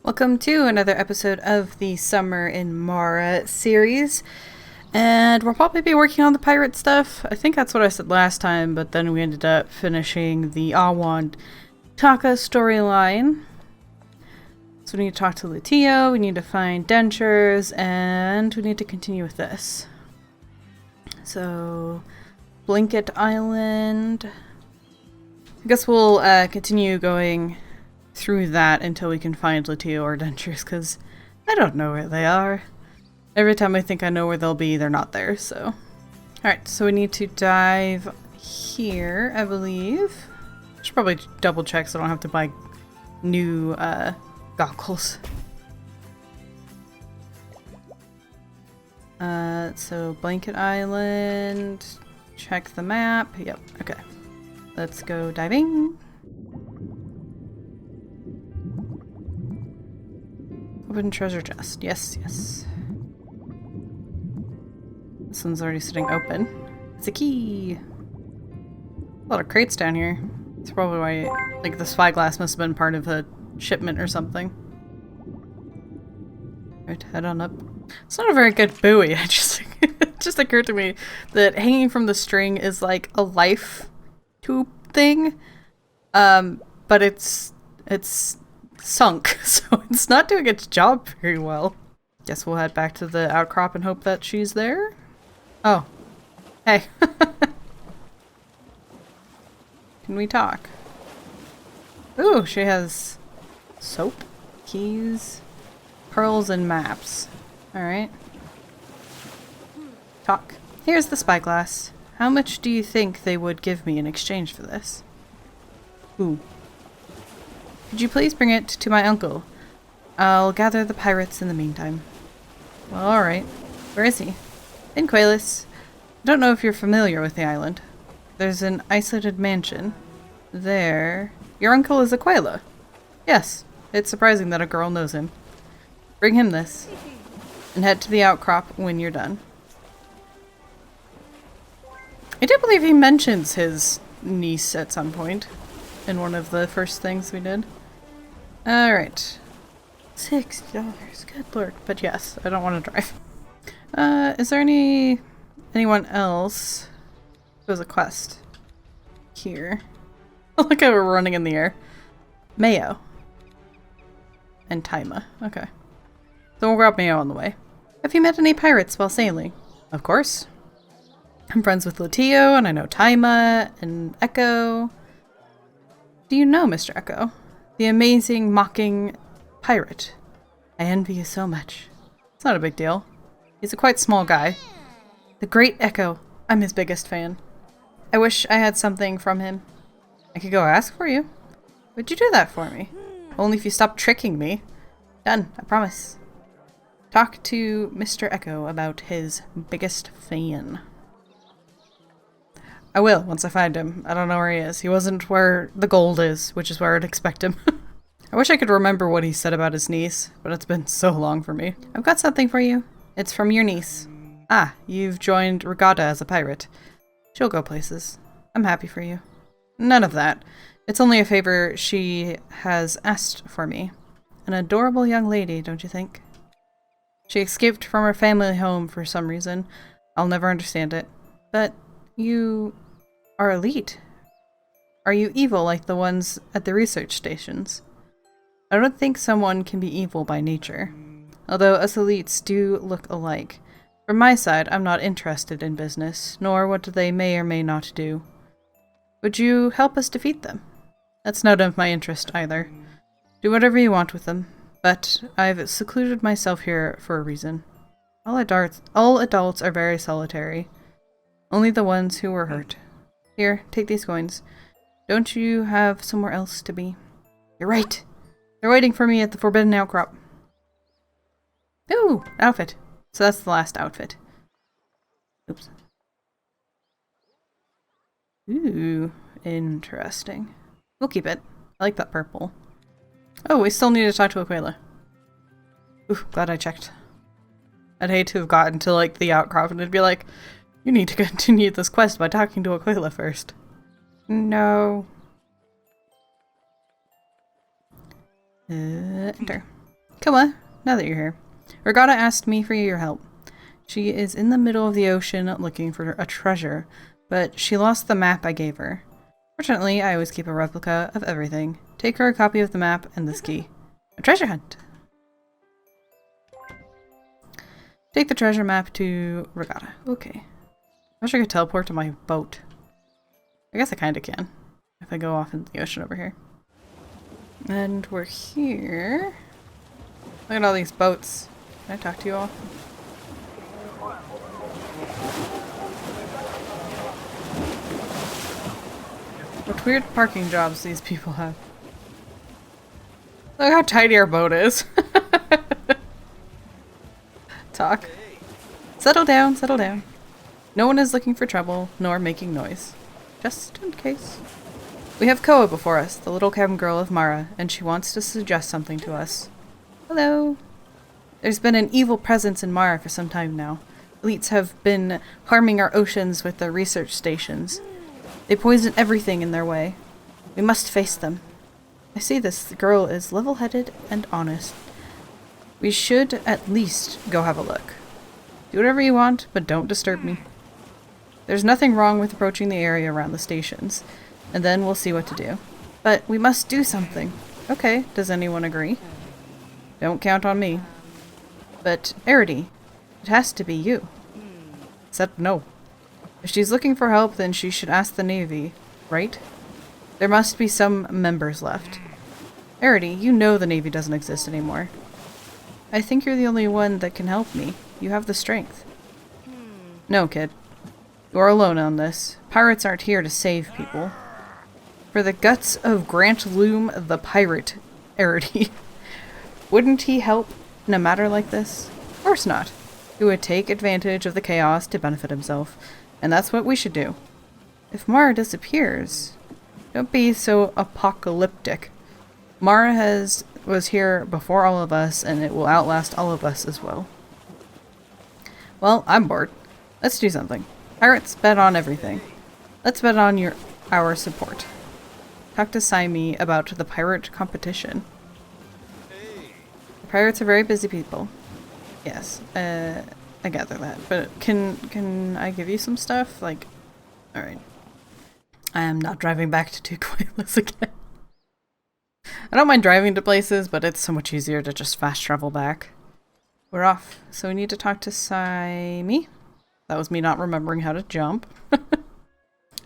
Welcome to another episode of the Summer in Mara series. And we'll probably be working on the pirate stuff. I think that's what I said last time, but then we ended up finishing the Awand Taka storyline. So we need to talk to Lutia, we need to find dentures, and we need to continue with this. So, Blanket Island. I guess we'll continue going through that until we can find Lutia or dentures, because I don't know where they are. Every time I think I know where they'll be, they're not there, so. Alright, so we need to dive here, I believe. I should probably double check so I don't have to buy new goggles. So Blanket Island, check the map. Yep, okay. Let's go diving. Open treasure chest. Yes, yes. This one's already sitting open. It's a key. A lot of crates down here. It's probably why, like, the spyglass must have been part of a shipment or something. Right, head on up. It's not a very good buoy. It just occurred to me that hanging from the string is like a life tube thing. But it's sunk, so it's not doing its job very well. Guess we'll head back to the outcrop and hope that she's there. Oh. Hey. Can we talk? Ooh, she has soap, keys, pearls, and maps. Alright. Talk. Here's the spyglass. How much do you think they would give me in exchange for this? Ooh. Could you please bring it to my uncle? I'll gather the pirates in the meantime. Well, alright. Where is he? In Qualis. I don't know if you're familiar with the island. There's an isolated mansion. There. Your uncle is a Quaila. Yes. It's surprising that a girl knows him. Bring him this. And head to the outcrop when you're done. I do believe he mentions his niece at some point. In one of the first things we did. Alright. $60. Good lord. But yes, I don't want to drive. Is there anyone else who has a quest? Here. Look how we're running in the air. Mayo. And Taima. Okay. So we'll grab Mayo on the way. Have you met any pirates while sailing? Of course. I'm friends with Lutia, and I know Taima, and Echo. Do you know Mr. Echo? The amazing, mocking pirate. I envy you so much. It's not a big deal. He's a quite small guy. The great Echo. I'm his biggest fan. I wish I had something from him. I could go ask for you. Would you do that for me? Only if you stop tricking me. Done, I promise. Talk to Mr. Echo about his biggest fan. I will, once I find him. I don't know where he is. He wasn't where the gold is, which is where I'd expect him. I wish I could remember what he said about his niece, but it's been so long for me. I've got something for you. It's from your niece. Ah, you've joined Regatta as a pirate. She'll go places. I'm happy for you. None of that. It's only a favor she has asked for me. An adorable young lady, don't you think? She escaped from her family home for some reason. I'll never understand it. But you are elite. Are you evil like the ones at the research stations? I don't think someone can be evil by nature. Although us elites do look alike. From my side, I'm not interested in business, nor what they may or may not do. Would you help us defeat them? That's none of my interest either. Do whatever you want with them, but I've secluded myself here for a reason. All adults are very solitary. Only the ones who were hurt. Here, take these coins. Don't you have somewhere else to be? You're right. They're waiting for me at the Forbidden Outcrop. Ooh, outfit. So that's the last outfit. Oops. Ooh, interesting. We'll keep it. I like that purple. Oh, we still need to talk to Aquila. Ooh, glad I checked. I'd hate to have gotten to, like, the outcrop and it'd be like, you need to continue this quest by talking to Aquila first. No. Enter. Koa, now that you're here. Regatta asked me for your help. She is in the middle of the ocean looking for a treasure, but she lost the map I gave her. Fortunately, I always keep a replica of everything. Take her a copy of the map and this key. A treasure hunt! Take the treasure map to Regatta. Okay. I wish I could teleport to my boat. I guess I kinda can. If I go off into the ocean over here. And we're here. Look at all these boats. Can I talk to you all? What weird parking jobs these people have. Look how tidy our boat is. Talk. Settle down, settle down. No one is looking for trouble, nor making noise. Just in case. We have Koa before us, the little cabin girl of Mara, and she wants to suggest something to us. Hello. There's been an evil presence in Mara for some time now. Elites have been harming our oceans with their research stations. They poison everything in their way. We must face them. I see this girl is level-headed and honest. We should at least go have a look. Do whatever you want, but don't disturb me. There's nothing wrong with approaching the area around the stations, and then we'll see what to do. But we must do something. Okay, does anyone agree? Don't count on me. But, Arity, it has to be you. Said no. If she's looking for help, then she should ask the Navy, right? There must be some members left. Arity, you know the Navy doesn't exist anymore. I think you're the only one that can help me. You have the strength. No, kid. You're alone on this. Pirates aren't here to save people. For the guts of Grant Loom the pirate, Arity. Wouldn't he help in a matter like this? Of course not. He would take advantage of the chaos to benefit himself. And that's what we should do. If Mara disappears, don't be so apocalyptic. Mara was here before all of us, and it will outlast all of us as well. Well, I'm bored. Let's do something. Pirates bet on everything. Let's bet on our support. Talk to Saimi about the pirate competition. The pirates are very busy people. Yes, I gather that. But can I give you some stuff? Like, alright. I am not driving back to Tukwailis again. I don't mind driving to places, but it's so much easier to just fast travel back. We're off. So we need to talk to Saimi. That was me not remembering how to jump.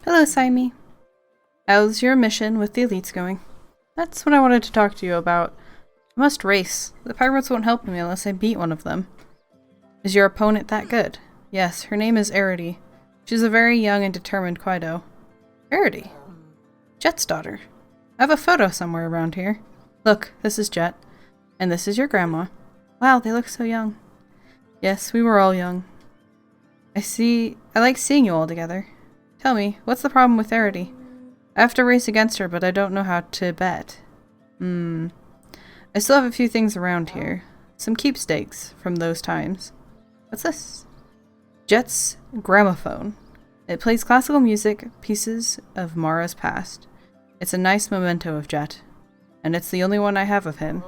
Hello, Saimi. How's your mission with the elites going? That's what I wanted to talk to you about. I must race. The pirates won't help me unless I beat one of them. Is your opponent that good? Yes, her name is Arity. She's a very young and determined Quaido. Arity? Jet's daughter. I have a photo somewhere around here. Look, this is Jet. And this is your grandma. Wow, they look so young. Yes, we were all young. I like seeing you all together. Tell me, what's the problem with Arity? I have to race against her, but I don't know how to bet. I still have a few things around here. Some keepsakes from those times. What's this? Jet's gramophone. It plays classical music, pieces of Mara's past. It's a nice memento of Jet. And it's the only one I have of him.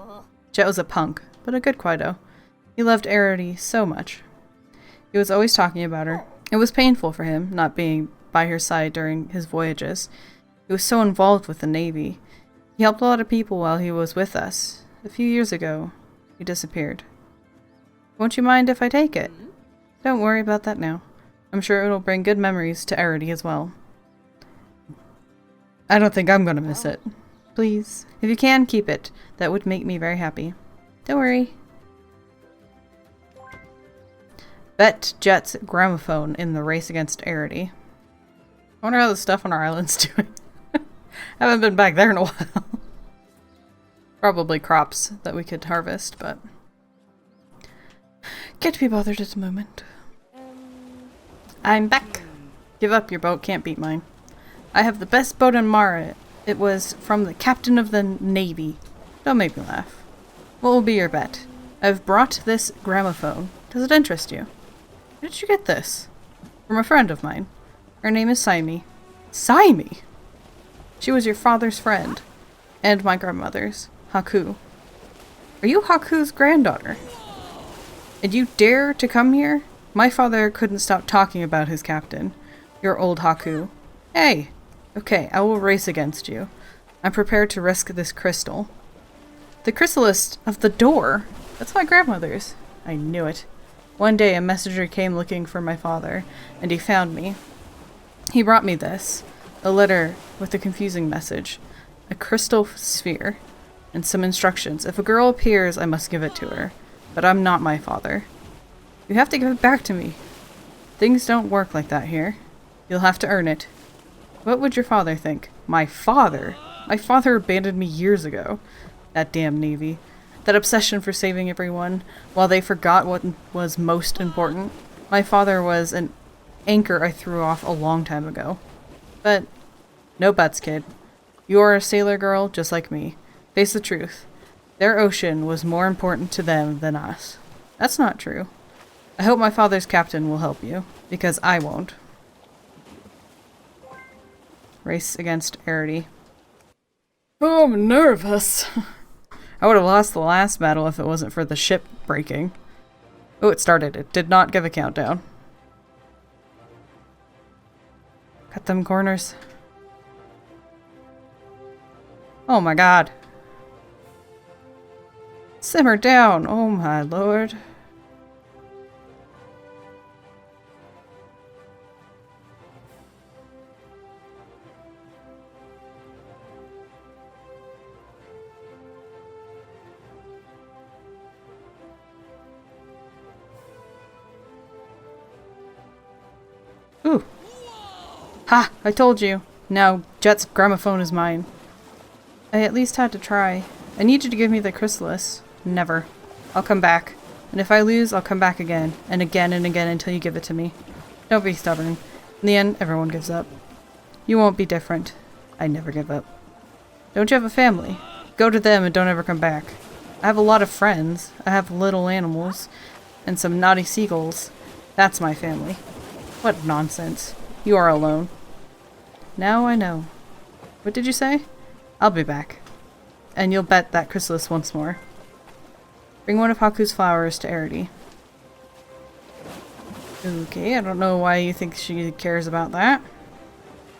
Jet was a punk, but a good Quaido. He loved Arity so much. He was always talking about her. It was painful for him, not being by her side during his voyages. He was so involved with the Navy. He helped a lot of people while he was with us. A few years ago, he disappeared. Won't you mind if I take it? Don't worry about that now. I'm sure it'll bring good memories to Arity as well. I don't think I'm gonna miss it. Please. If you can, keep it. That would make me very happy. Don't worry. Bet Jet's gramophone in the race against Arity. I wonder how the stuff on our island's doing. I haven't been back there in a while. Probably crops that we could harvest, but can't be bothered at the moment. I'm back. Give up, your boat can't beat mine. I have the best boat in Mara. It was from the captain of the Navy. Don't make me laugh. What will be your bet? I've brought this gramophone. Does it interest you? Where did you get this? From a friend of mine. Her name is Saimi. Saimi? She was your father's friend. And my grandmother's. Haku. Are you Haku's granddaughter? And you dare to come here? My father couldn't stop talking about his captain. Your old Haku. Hey! Okay, I will race against you. I'm prepared to risk this crystal. The chrysalis of the door? That's my grandmother's. I knew it. One day a messenger came looking for my father, and he found me. He brought me this. A letter with a confusing message. A crystal sphere. And some instructions. If a girl appears, I must give it to her. But I'm not my father. You have to give it back to me. Things don't work like that here. You'll have to earn it. What would your father think? My father? My father abandoned me years ago. That damn Navy. That obsession for saving everyone, while they forgot what was most important. My father was an anchor I threw off a long time ago. But, no buts, kid. You are a sailor girl just like me. Face the truth. Their ocean was more important to them than us. That's not true. I hope my father's captain will help you, because I won't. Race against Arity. Oh, I'm nervous. I would have lost the last battle if it wasn't for the ship breaking. Oh, it started. It did not give a countdown. Cut them corners. Oh my god. Simmer down. Oh my lord. Ooh. Ha! I told you. Now, Jet's gramophone is mine. I at least had to try. I need you to give me the chrysalis. Never. I'll come back. And if I lose, I'll come back again. And again and again until you give it to me. Don't be stubborn. In the end, everyone gives up. You won't be different. I never give up. Don't you have a family? Go to them and don't ever come back. I have a lot of friends. I have little animals. And some naughty seagulls. That's my family. What nonsense. You are alone. Now I know. What did you say? I'll be back. And you'll bet that chrysalis once more. Bring one of Haku's flowers to Arity. Okay, I don't know why you think she cares about that.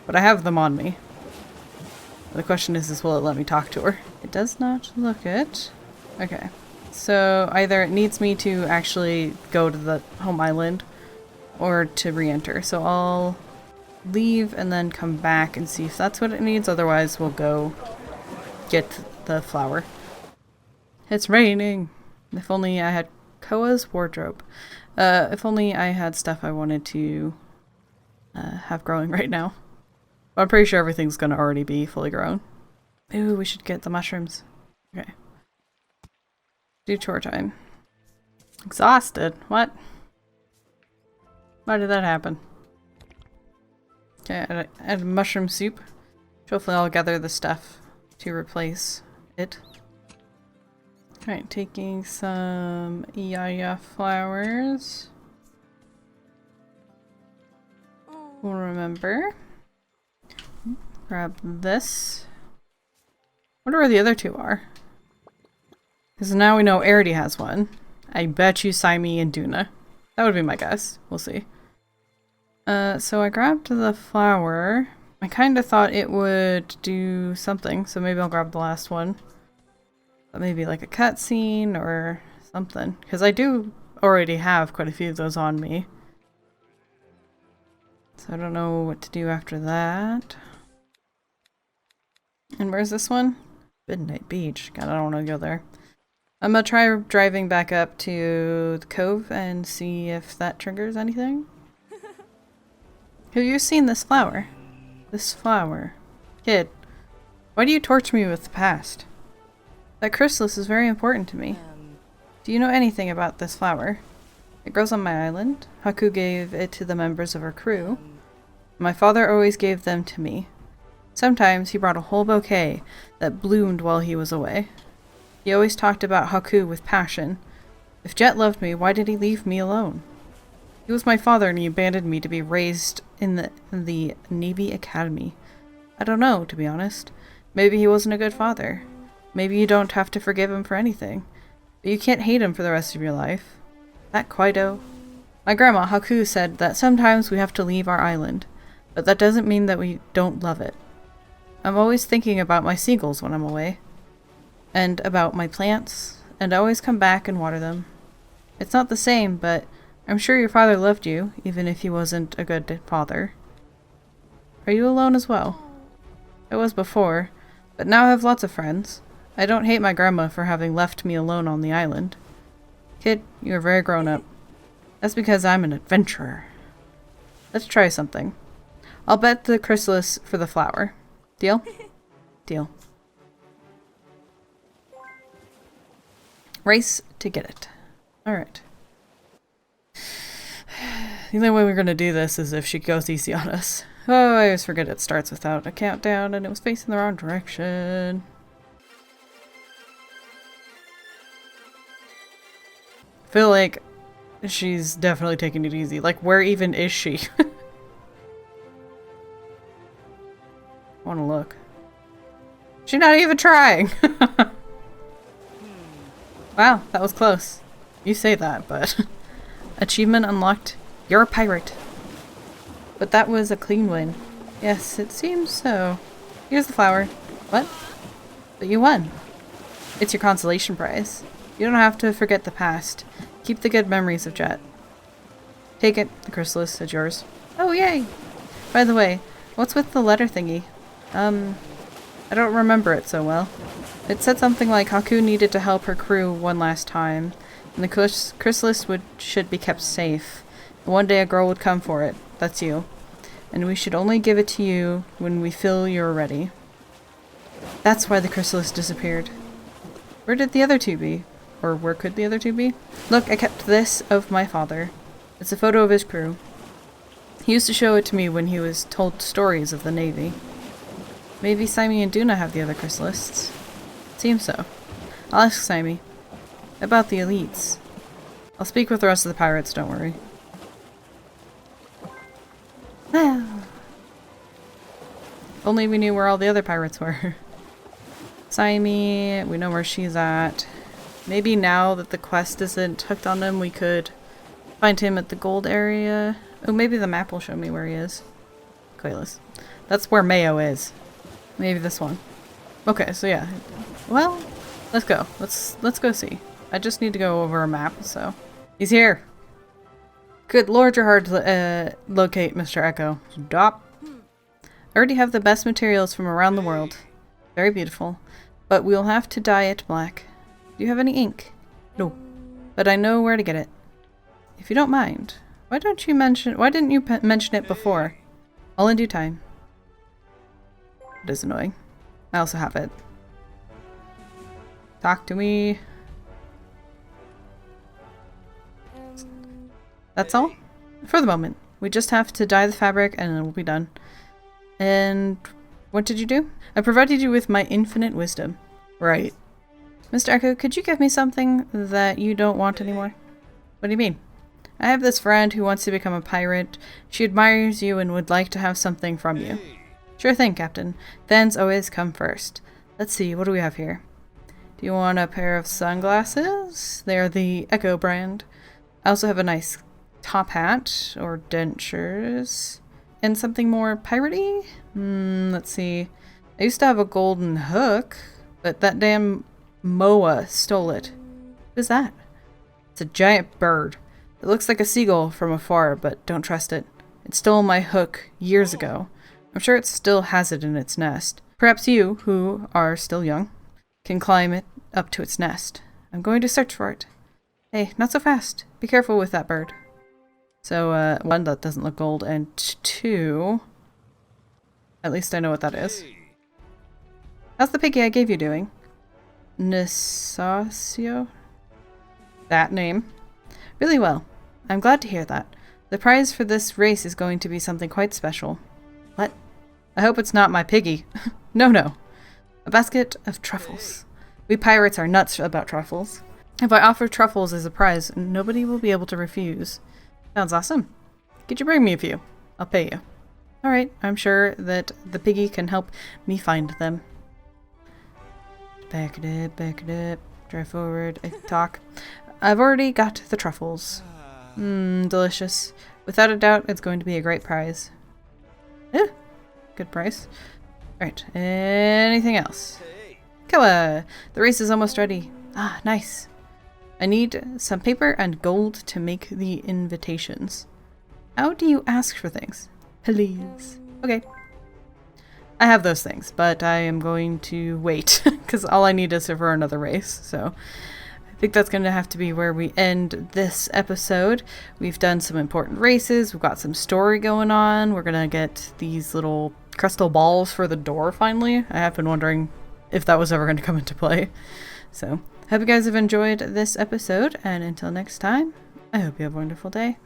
But I have them on me. The question is will it let me talk to her? It does not look it. Okay. So either it needs me to actually go to the home island or to re-enter. So I'll leave and then come back and see if that's what it needs. Otherwise we'll go get the flower. It's raining. If only I had Koa's wardrobe. If only I had stuff I wanted to have growing right now. But I'm pretty sure everything's gonna already be fully grown. Ooh, we should get the mushrooms. Okay. Do chore time. Exhausted. What? Why did that happen? Okay, I add mushroom soup. Hopefully I'll gather the stuff to replace it. Alright, taking some Iyaya flowers. We'll remember. Grab this. Wonder where the other two are. Because now we know Arity has one. I bet you Saimi and Duna. That would be my guess. We'll see. So I grabbed the flower. I kind of thought it would do something, so maybe I'll grab the last one. But maybe like a cutscene or something. Because I do already have quite a few of those on me. So I don't know what to do after that. And where's this one? Midnight Beach. God, I don't want to go there. I'm gonna try driving back up to the cove and see if that triggers anything. Have you seen this flower? This flower. Kid, why do you torture me with the past? That chrysalis is very important to me. Do you know anything about this flower? It grows on my island. Haku gave it to the members of our crew. My father always gave them to me. Sometimes he brought a whole bouquet that bloomed while he was away. He always talked about Haku with passion. If Jet loved me, why did he leave me alone? He was my father and he abandoned me to be raised in the Navy Academy. I don't know, to be honest. Maybe he wasn't a good father. Maybe you don't have to forgive him for anything. But you can't hate him for the rest of your life. That Kaido. My grandma, Haku, said that sometimes we have to leave our island, but that doesn't mean that we don't love it. I'm always thinking about my seagulls when I'm away, and about my plants, and I always come back and water them. It's not the same, but I'm sure your father loved you, even if he wasn't a good father. Are you alone as well? I was before, but now I have lots of friends. I don't hate my grandma for having left me alone on the island. Kid, you are very grown up. That's because I'm an adventurer. Let's try something. I'll bet the chrysalis for the flower. Deal? Deal. Race to get it. Alright. The only way we're gonna do this is if she goes easy on us. Oh, I always forget it starts without a countdown and it was facing the wrong direction. I feel like she's definitely taking it easy. Like, where even is she? I want to look. She's not even trying! Wow, that was close. You say that, but... Achievement unlocked. You're a pirate. But that was a clean win. Yes, it seems so. Here's the flower. What? But you won. It's your consolation prize. You don't have to forget the past. Keep the good memories of Jet. Take it. The chrysalis is yours. Oh, yay! By the way, what's with the letter thingy? I don't remember it so well. It said something like Haku needed to help her crew one last time, and the chrysalis should be kept safe. And one day a girl would come for it. That's you. And we should only give it to you when we feel you're ready. That's why the chrysalis disappeared. Where did the other two be? Or where could the other two be? Look, I kept this of my father. It's a photo of his crew. He used to show it to me when he was told stories of the Navy. Maybe Saimi and Duna have the other chrysalists. Seems so. I'll ask Saimi. About the elites. I'll speak with the rest of the pirates, don't worry. Well. If only we knew where all the other pirates were. Saimi, we know where she's at. Maybe now that the quest isn't hooked on him, we could find him at the gold area. Oh, maybe the map will show me where he is. Quayless. That's where Mayo is. Maybe this one. Okay, so yeah. Well, let's go. Let's go see. I just need to go over a map, so. He's here! Good lord, you're hard to locate, Mr. Echo. Stop. I already have the best materials from around the world. Very beautiful. But we'll have to dye it black. Do you have any ink? No. But I know where to get it. If you don't mind, why didn't you mention it before? All in due time. It is annoying. I also have it. Talk to me. That's all? For the moment. We just have to dye the fabric and then we'll be done. And what did you do? I provided you with my infinite wisdom. Right. Mr. Echo, could you give me something that you don't want anymore? What do you mean? I have this friend who wants to become a pirate. She admires you and would like to have something from you. Sure thing, Captain. Thens always come first. Let's see, what do we have here? Do you want a pair of sunglasses? They are the Echo brand. I also have a nice top hat, or dentures. And something more piratey? Let's see. I used to have a golden hook, but that damn Moa stole it. Who's that? It's a giant bird. It looks like a seagull from afar, but don't trust it. It stole my hook years ago. I'm sure it still has it in its nest. Perhaps you, who are still young, can climb it up to its nest. I'm going to search for it. Hey, not so fast. Be careful with that bird. So, one, that doesn't look gold, and two, at least I know what that is. How's the piggy I gave you doing? Nisacio? That name. Really well. I'm glad to hear that. The prize for this race is going to be something quite special. What? I hope it's not my piggy. No. A basket of truffles. We pirates are nuts about truffles. If I offer truffles as a prize, nobody will be able to refuse. Sounds awesome. Could you bring me a few? I'll pay you. Alright, I'm sure that the piggy can help me find them. Back it up, back it up. Drive forward. I talk. I've already got the truffles. Mmm, delicious. Without a doubt, it's going to be a great prize. Eh, good price. Alright, anything else? Kawa! The race is almost ready. Ah, nice. I need some paper and gold to make the invitations. How do you ask for things? Please. Okay. I have those things, but I am going to wait, because all I need is for another race, so I think that's going to have to be where we end this episode. We've done some important races, we've got some story going on, we're going to get these little crystal balls for the door finally. I have been wondering if that was ever going to come into play. So, hope you guys have enjoyed this episode, and until next time, I hope you have a wonderful day.